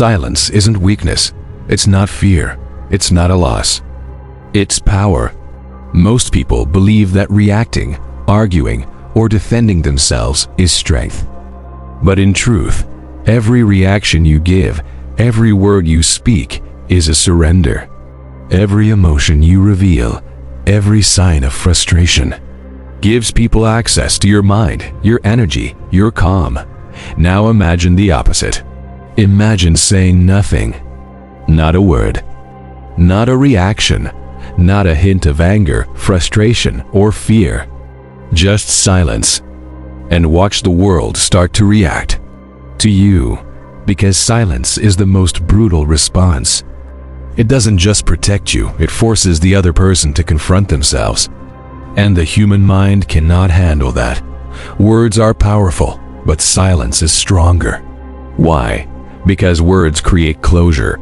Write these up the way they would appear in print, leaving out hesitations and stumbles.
Silence isn't weakness. It's not fear. It's not a loss. It's power. Most people believe that reacting, arguing, or defending themselves is strength. But in truth, every reaction you give, every word you speak, is a surrender. Every emotion you reveal, every sign of frustration, gives people access to your mind, your energy, your calm. Now imagine the opposite. Imagine saying nothing. Not a word. Not a reaction. Not a hint of anger, frustration, or fear. Just silence. And watch the world start to react to you, because silence is the most brutal response. It doesn't just protect you, it forces the other person to confront themselves. And the human mind cannot handle that. Words are powerful, but silence is stronger. Why? Because words create closure.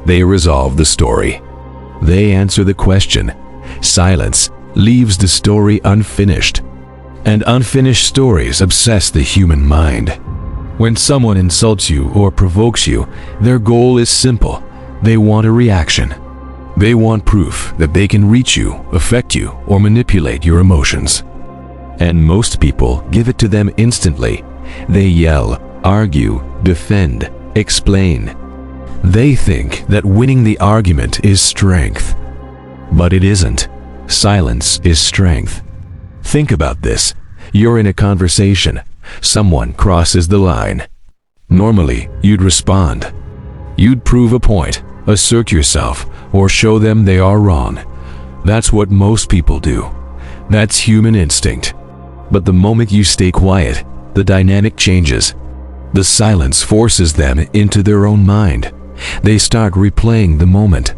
They resolve the story. They answer the question. Silence leaves the story unfinished. And unfinished stories obsess the human mind. When someone insults you or provokes you, their goal is simple. They want a reaction. They want proof that they can reach you, affect you, or manipulate your emotions. And most people give it to them instantly. They yell, argue, defend, explain. They think that winning the argument is strength. But it isn't. Silence is strength. Think about this. You're in a conversation. Someone crosses the line. Normally, you'd respond. You'd prove a point, assert yourself, or show them they are wrong. That's what most people do. That's human instinct. But the moment you stay quiet, the dynamic changes. The silence forces them into their own mind. They start replaying the moment.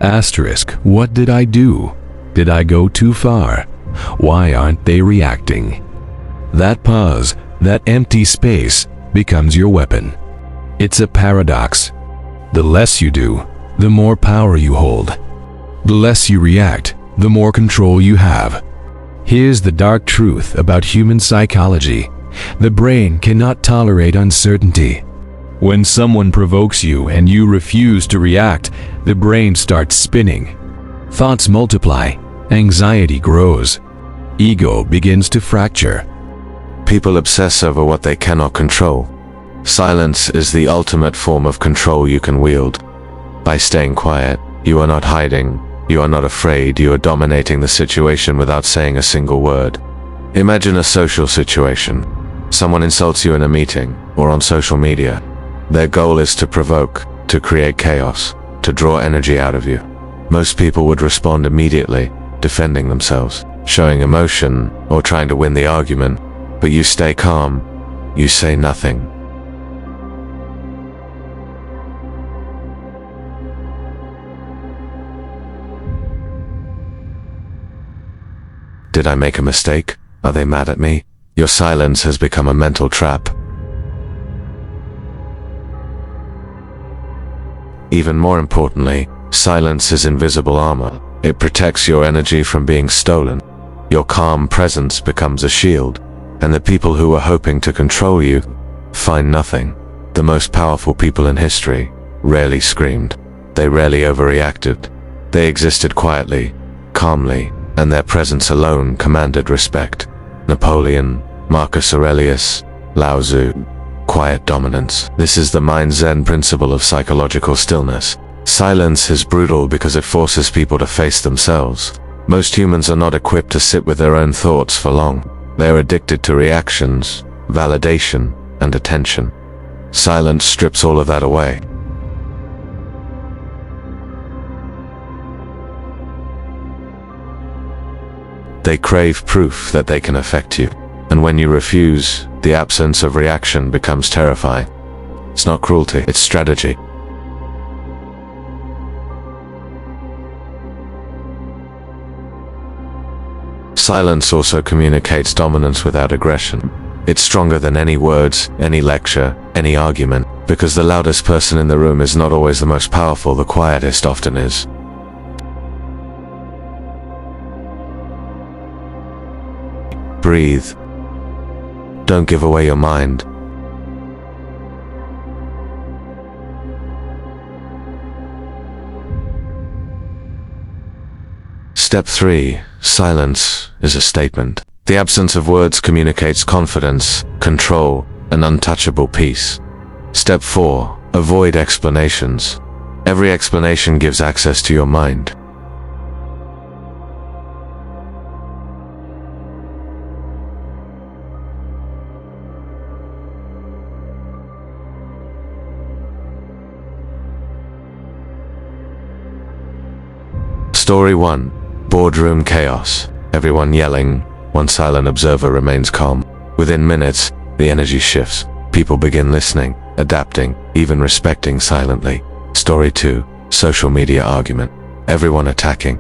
Asterisk, what did I do? Did I go too far? Why aren't they reacting? That pause, that empty space, becomes your weapon. It's a paradox. The less you do, the more power you hold. The less you react, the more control you have. Here's the dark truth about human psychology. The brain cannot tolerate uncertainty. When someone provokes you and you refuse to react, the brain starts spinning. Thoughts multiply, anxiety grows, ego begins to fracture. People obsess over what they cannot control. Silence is the ultimate form of control you can wield. By staying quiet, you are not hiding, you are not afraid, you are dominating the situation without saying a single word. Imagine a social situation. Someone insults you in a meeting or on social media. Their goal is to provoke, to create chaos, to draw energy out of you. Most people would respond immediately, defending themselves, showing emotion, or trying to win the argument. But you stay calm. You say nothing. Did I make a mistake? Are they mad at me? Your silence has become a mental trap. Even more importantly, silence is invisible armor. It protects your energy from being stolen. Your calm presence becomes a shield, and the people who were hoping to control you find nothing. The most powerful people in history rarely screamed. They rarely overreacted. They existed quietly, calmly, and their presence alone commanded respect. Napoleon, Marcus Aurelius, Lao Tzu. Quiet dominance. This is the mind Zen principle of psychological stillness. Silence is brutal because it forces people to face themselves. Most humans are not equipped to sit with their own thoughts for long. They are addicted to reactions, validation, and attention. Silence strips all of that away. They crave proof that they can affect you. And when you refuse, the absence of reaction becomes terrifying. It's not cruelty, it's strategy. Silence also communicates dominance without aggression. It's stronger than any words, any lecture, any argument, because the loudest person in the room is not always the most powerful, the quietest often is. Breathe. Don't give away your mind. Step 3. Silence is a statement. The absence of words communicates confidence, control, and untouchable peace. Step 4. Avoid explanations. Every explanation gives access to your mind. Story 1. Boardroom chaos. Everyone yelling. One silent observer remains calm. Within minutes, the energy shifts. People begin listening, adapting, even respecting silently. Story 2. Social media argument. Everyone attacking.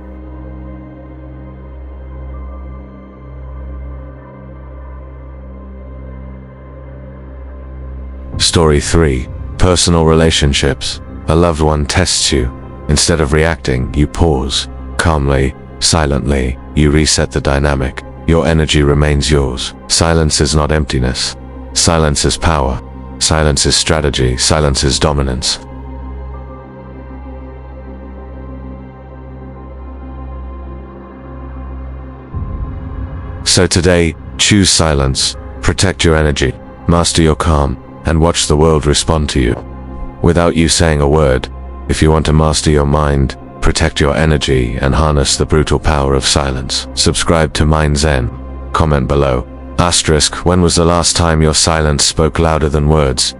Story 3. Personal relationships. A loved one tests you. Instead of reacting, you pause. Calmly, silently, you reset the dynamic. Your energy remains yours. Silence is not emptiness. Silence is power. Silence is strategy. Silence is dominance. So today, choose silence. Protect your energy. Master your calm, and watch the world respond to you. Without you saying a word, if you want to master your mind, protect your energy, and harness the brutal power of silence, subscribe to Mind Zen. Comment below. *, when was the last time your silence spoke louder than words?